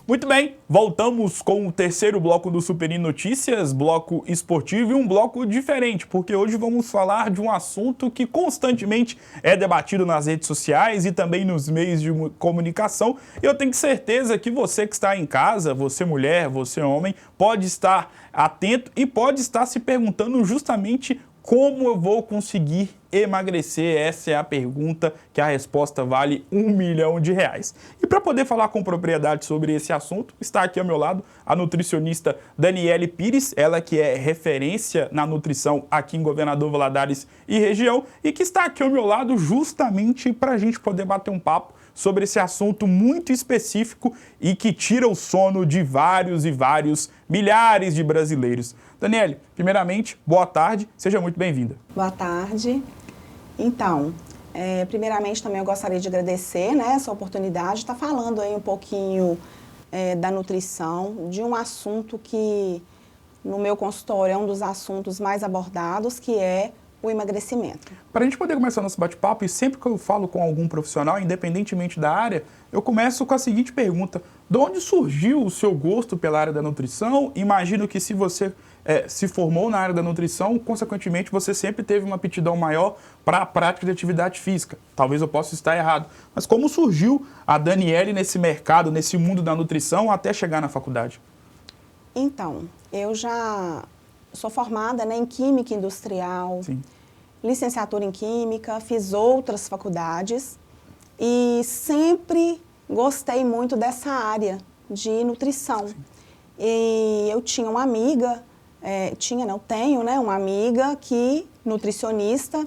Muito bem, voltamos com o terceiro bloco do Super N Notícias, bloco esportivo e um bloco diferente, porque hoje vamos falar de um assunto que constantemente é debatido nas redes sociais e também nos meios de comunicação. E eu tenho certeza que você que está em casa, você mulher, você homem, pode estar atento e pode estar se perguntando justamente como eu vou conseguir emagrecer? Essa é a pergunta que a resposta vale R$1 milhão. E para poder falar com propriedade sobre esse assunto, está aqui ao meu lado a nutricionista Daniele Pires, ela que é referência na nutrição aqui em Governador Valadares e região e que está aqui ao meu lado justamente para a gente poder bater um papo sobre esse assunto muito específico e que tira o sono de vários e vários milhares de brasileiros. Daniele, primeiramente, boa tarde, seja muito bem-vinda. Boa tarde. Então, primeiramente também eu gostaria de agradecer, essa oportunidade de estar falando aí um pouquinho da nutrição, de um assunto que no meu consultório é um dos assuntos mais abordados, que é o emagrecimento. Para a gente poder começar nosso bate-papo, e sempre que eu falo com algum profissional, independentemente da área, eu começo com a seguinte pergunta: de onde surgiu o seu gosto pela área da nutrição? Imagino que se você se formou na área da nutrição, consequentemente você sempre teve uma aptidão maior para a prática de atividade física. Talvez eu possa estar errado, mas como surgiu a Daniele nesse mercado, nesse mundo da nutrição, até chegar na faculdade? Então, eu já sou formada em Química Industrial, Sim. Licenciatura em Química, fiz outras faculdades e sempre gostei muito dessa área de nutrição. Sim. E eu tinha uma amiga, tenho uma amiga nutricionista,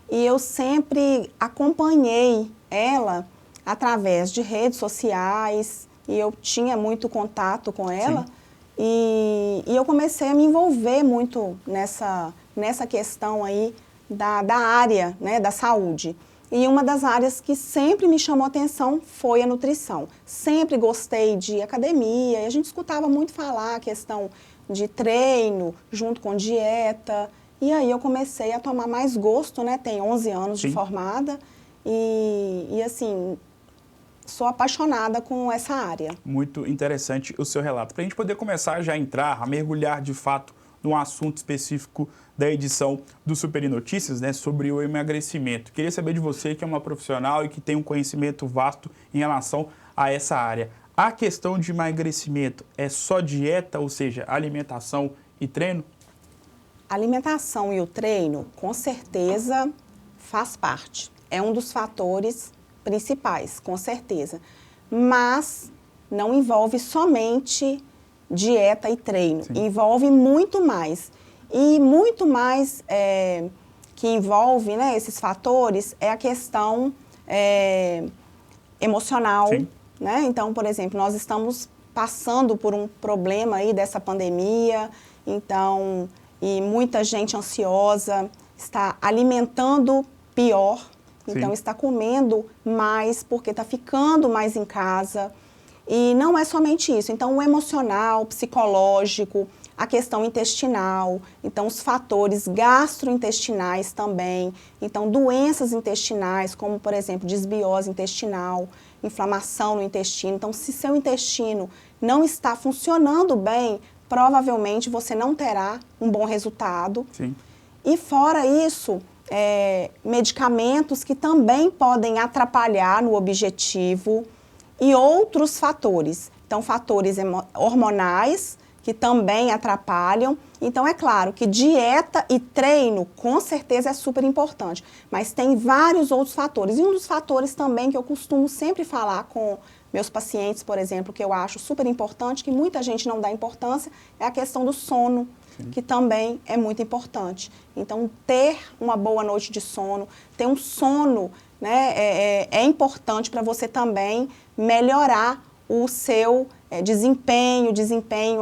e eu sempre acompanhei ela através de redes sociais, e eu tinha muito contato com ela. Sim. E eu comecei a me envolver muito nessa questão aí da área, da saúde. E uma das áreas que sempre me chamou a atenção foi a nutrição. Sempre gostei de academia, e a gente escutava muito falar a questão de treino, junto com dieta. E aí eu comecei a tomar mais gosto, Tenho 11 anos de formada e assim, sou apaixonada com essa área. Muito interessante o seu relato. Para a gente poder começar já a entrar, a mergulhar de fato num assunto específico da edição do Super N Notícias, sobre o emagrecimento. Queria saber de você, que é uma profissional e que tem um conhecimento vasto em relação a essa área. A questão de emagrecimento é só dieta, ou seja, alimentação e treino? A alimentação e o treino, com certeza, faz parte. É um dos fatores principais, com certeza. Mas não envolve somente dieta e treino. Sim. Envolve muito mais. E muito mais que envolve esses fatores é a questão emocional. Sim. Então, por exemplo, nós estamos passando por um problema aí dessa pandemia, então, e muita gente ansiosa, está alimentando pior. Então, está comendo mais porque está ficando mais em casa. E não é somente isso. Então, o emocional, psicológico, a questão intestinal, então os fatores gastrointestinais também. Então, doenças intestinais, como, por exemplo, desbiose intestinal, inflamação no intestino. Então, se seu intestino não está funcionando bem, provavelmente você não terá um bom resultado. Sim. E fora isso, medicamentos que também podem atrapalhar no objetivo e outros fatores. Então, fatores hormonais que também atrapalham. Então, é claro que dieta e treino, com certeza, é super importante. Mas tem vários outros fatores. E um dos fatores também que eu costumo sempre falar com meus pacientes, por exemplo, que eu acho super importante, que muita gente não dá importância, é a questão do sono. Sim. Que também é muito importante. Então, ter uma boa noite de sono, ter um sono, é importante para você também melhorar o seu desempenho,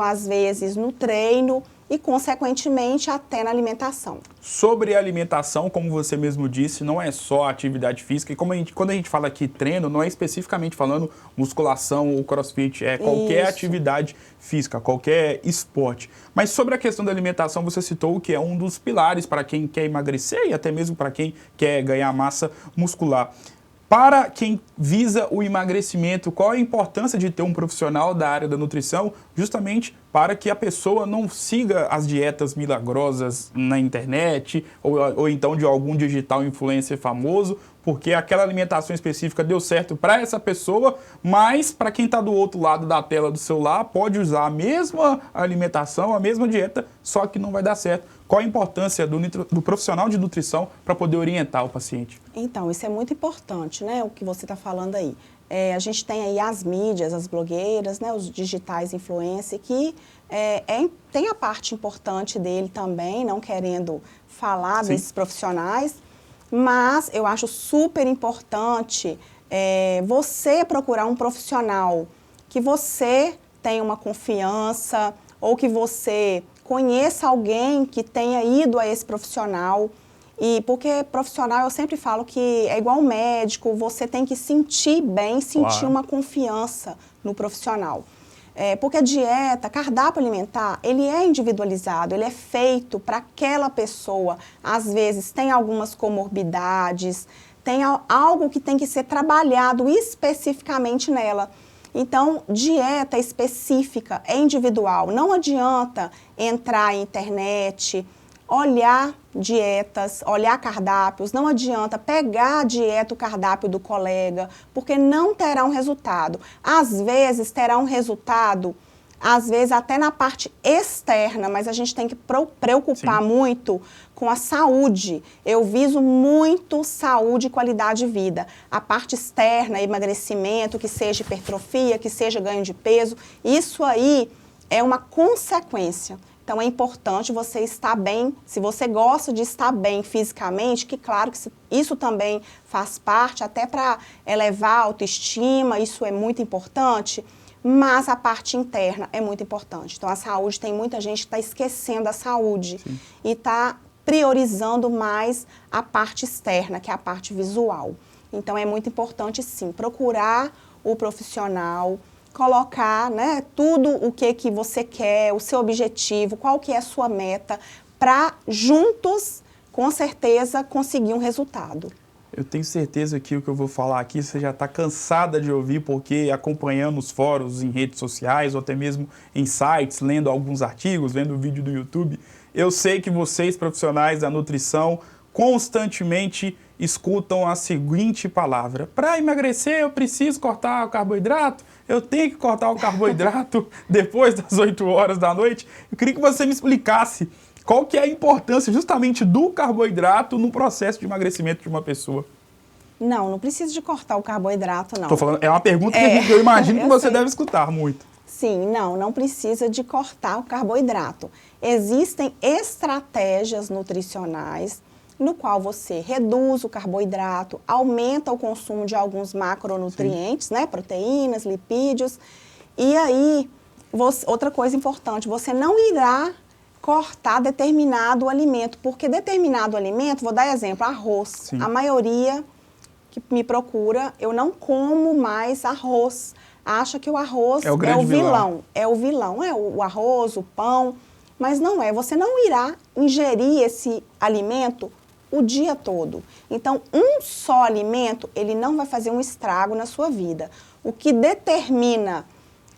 às vezes, no treino e, consequentemente, até na alimentação. Sobre a alimentação, como você mesmo disse, não é só atividade física. E quando a gente fala aqui treino, não é especificamente falando musculação ou crossfit, é qualquer atividade física, qualquer esporte. Mas sobre a questão da alimentação, você citou que é um dos pilares para quem quer emagrecer e até mesmo para quem quer ganhar massa muscular. Para quem visa o emagrecimento, qual a importância de ter um profissional da área da nutrição, justamente para que a pessoa não siga as dietas milagrosas na internet ou então de algum digital influencer famoso, porque aquela alimentação específica deu certo para essa pessoa, mas para quem está do outro lado da tela do celular pode usar a mesma alimentação, a mesma dieta, só que não vai dar certo. Qual a importância do profissional de nutrição para poder orientar o paciente? Então, isso é muito importante, né, o que você está falando aí. A gente tem aí as mídias, as blogueiras, né, os digitais influencers, que tem a parte importante dele também, não querendo falar Sim. desses profissionais, mas eu acho super importante você procurar um profissional que você tenha uma confiança ou que você conheça alguém que tenha ido a esse profissional. E porque profissional, eu sempre falo que é igual médico, você tem que sentir bem, sentir Claro. uma confiança no profissional. Porque a dieta, cardápio alimentar, ele é individualizado, ele é feito para aquela pessoa. Às vezes tem algumas comorbidades, tem algo que tem que ser trabalhado especificamente nela. Então, dieta específica é individual. Não adianta entrar em internet, olhar dietas, olhar cardápios, não adianta pegar a dieta, o cardápio do colega, porque não terá um resultado. Às vezes terá um resultado, às vezes até na parte externa, mas a gente tem que preocupar Sim. muito com a saúde. Eu viso muito saúde e qualidade de vida. A parte externa, emagrecimento, que seja hipertrofia, que seja ganho de peso, isso aí é uma consequência. Então, é importante você estar bem. Se você gosta de estar bem fisicamente, que claro que isso também faz parte, até para elevar a autoestima, isso é muito importante, mas a parte interna é muito importante. Então, a saúde, tem muita gente que está esquecendo a saúde. Sim. E está priorizando mais a parte externa, que é a parte visual. Então, é muito importante, sim, procurar o profissional, colocar, né, tudo o que você quer, o seu objetivo, qual que é a sua meta, para juntos, com certeza, conseguir um resultado. Eu tenho certeza que o que eu vou falar aqui você já está cansada de ouvir, porque acompanhando os fóruns em redes sociais ou até mesmo em sites, lendo alguns artigos, vendo o vídeo do YouTube, eu sei que vocês, profissionais da nutrição, constantemente escutam a seguinte palavra: para emagrecer eu preciso cortar o carboidrato, eu tenho que cortar o carboidrato depois das 8 horas da noite. Eu queria que você me explicasse qual que é a importância justamente do carboidrato no processo de emagrecimento de uma pessoa. Não precisa de cortar o carboidrato, não. Tô falando, é uma pergunta que eu imagino que você sei. deve escutar muito. Sim, não precisa de cortar o carboidrato. Existem estratégias nutricionais no qual você reduz o carboidrato, aumenta o consumo de alguns macronutrientes, né, proteínas, lipídios. E aí, outra coisa importante, você não irá cortar determinado alimento, porque determinado alimento, vou dar exemplo, arroz. Sim. A maioria que me procura, eu não como mais arroz. Acha que o arroz é o vilão. É o vilão, é o arroz, o pão, mas não é. Você não irá ingerir esse alimento o dia todo. Então, um só alimento, ele não vai fazer um estrago na sua vida. O que determina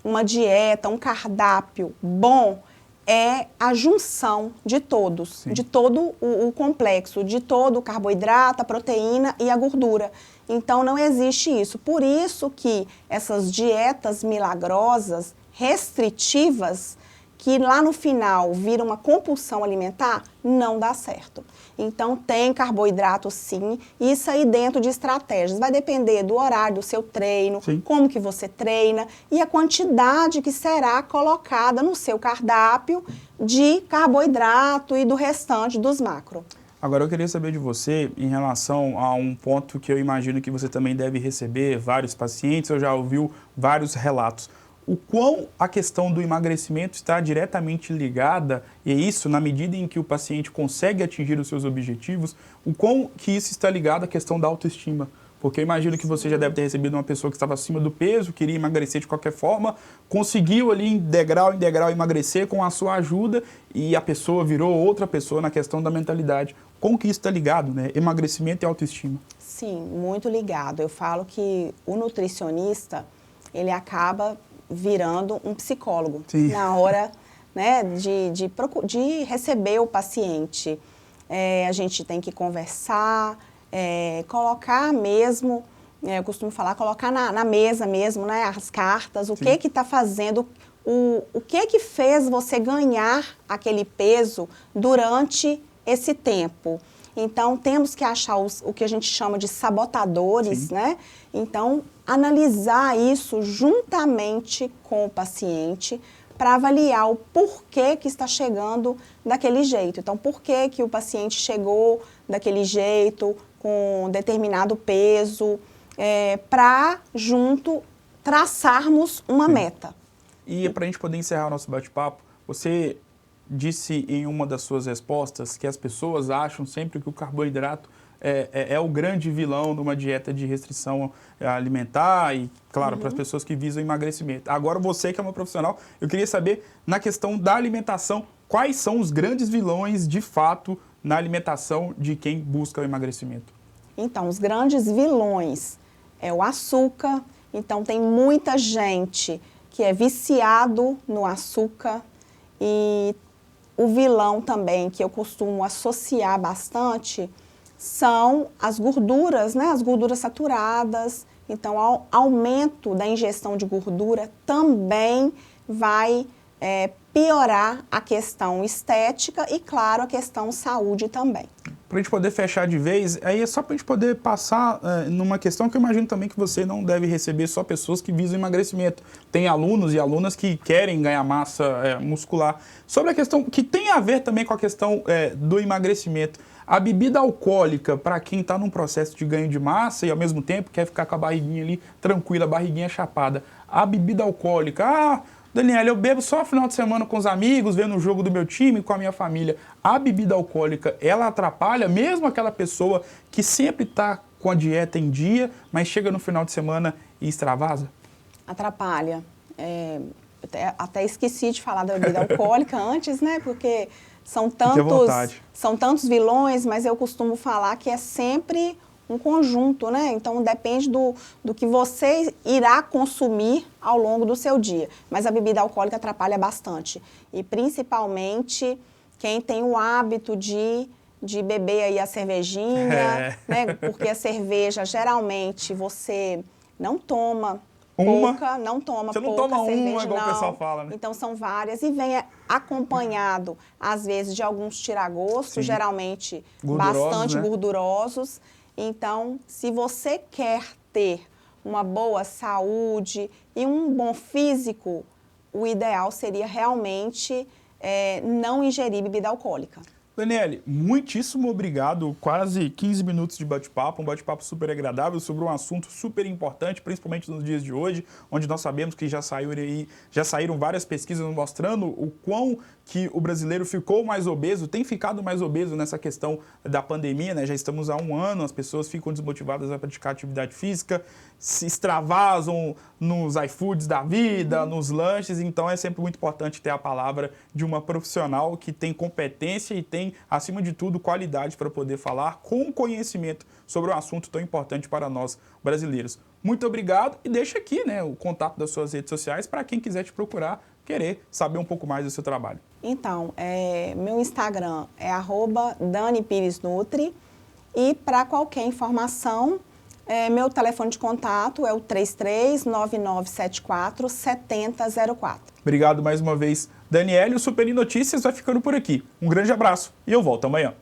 uma dieta, um cardápio bom, é a junção de todos, sim, de todo o complexo, de todo o carboidrato, a proteína e a gordura. Então, não existe isso. Por isso que essas dietas milagrosas, restritivas, que lá no final vira uma compulsão alimentar, não dá certo. Então, tem carboidrato sim, isso aí dentro de estratégias. Vai depender do horário do seu treino, sim, como que você treina e a quantidade que será colocada no seu cardápio de carboidrato e do restante dos macros. Agora, eu queria saber de você em relação a um ponto que eu imagino que você também deve receber vários pacientes, eu já ouvi vários relatos. O quão a questão do emagrecimento está diretamente ligada, e isso na medida em que o paciente consegue atingir os seus objetivos, o quão que isso está ligado à questão da autoestima. Porque eu imagino que você já deve ter recebido uma pessoa que estava acima do peso, queria emagrecer de qualquer forma, conseguiu ali degrau em degrau emagrecer com a sua ajuda e a pessoa virou outra pessoa na questão da mentalidade. como que isso está ligado, né? Emagrecimento e autoestima. Sim, muito ligado. Eu falo que o nutricionista, ele acaba virando um psicólogo. Sim. Na hora, né, de receber o paciente. A gente tem que conversar, colocar mesmo, eu costumo falar, colocar na mesa mesmo, né, as cartas, o Sim. que está fazendo, o que fez você ganhar aquele peso durante esse tempo. Então, temos que achar o que a gente chama de sabotadores, Sim. né? Então, analisar isso juntamente com o paciente para avaliar o porquê que está chegando daquele jeito. Então, por que o paciente chegou daquele jeito, com determinado peso, para junto traçarmos uma meta. E para a gente poder encerrar o nosso bate-papo, você disse em uma das suas respostas que as pessoas acham sempre que o carboidrato é o grande vilão numa dieta de restrição alimentar e, claro, para as pessoas que visam emagrecimento. Agora, você que é uma profissional, eu queria saber, na questão da alimentação, quais são os grandes vilões, de fato, na alimentação de quem busca o emagrecimento? Então, os grandes vilões é o açúcar. Então, tem muita gente que é viciado no açúcar e o vilão também, que eu costumo associar bastante, são as gorduras, né? As gorduras saturadas. Então, o aumento da ingestão de gordura também vai piorar a questão estética e, claro, a questão saúde também. Para a gente poder fechar de vez, aí é só para a gente poder passar numa questão que eu imagino também que você não deve receber só pessoas que visam emagrecimento. Tem alunos e alunas que querem ganhar massa muscular. Sobre a questão que tem a ver também com a questão do emagrecimento. A bebida alcoólica, para quem está num processo de ganho de massa e ao mesmo tempo quer ficar com a barriguinha ali tranquila, a barriguinha chapada. A bebida alcoólica, Daniel, eu bebo só no final de semana com os amigos, vendo o jogo do meu time, com a minha família. A bebida alcoólica, ela atrapalha mesmo aquela pessoa que sempre está com a dieta em dia, mas chega no final de semana e extravasa? Atrapalha. Até esqueci de falar da bebida alcoólica antes, né? Porque são tantos vilões, mas eu costumo falar que é sempre um conjunto, né? Então, depende do que você irá consumir ao longo do seu dia. Mas a bebida alcoólica atrapalha bastante. E, principalmente, quem tem o hábito de beber aí a cervejinha, né? Porque a cerveja, geralmente, você não toma pouca, não toma você não pouca toma cerveja, uma, igual o pessoal fala, né? Então, são várias. E vem acompanhado, às vezes, de alguns tiragostos, geralmente bastante né? gordurosos. Então, se você quer ter uma boa saúde e um bom físico, o ideal seria realmente não ingerir bebida alcoólica. Daniele, muitíssimo obrigado. Quase 15 minutos de bate-papo, um bate-papo super agradável sobre um assunto super importante, principalmente nos dias de hoje, onde nós sabemos que já saíram várias pesquisas mostrando o quão que o brasileiro ficou mais obeso, tem ficado mais obeso nessa questão da pandemia, né? Já estamos há um ano, as pessoas ficam desmotivadas a praticar atividade física, se extravasam nos iFoods da vida, nos lanches, então é sempre muito importante ter a palavra de uma profissional que tem competência e tem, acima de tudo, qualidade para poder falar com conhecimento sobre um assunto tão importante para nós brasileiros. Muito obrigado e deixa aqui, né, o contato das suas redes sociais para quem quiser te procurar, querer saber um pouco mais do seu trabalho. Então, meu Instagram é @DaniPiresNutri e para qualquer informação, meu telefone de contato é o 339974-7004. Obrigado mais uma vez, Daniele. O Super Notícias vai ficando por aqui. Um grande abraço e eu volto amanhã.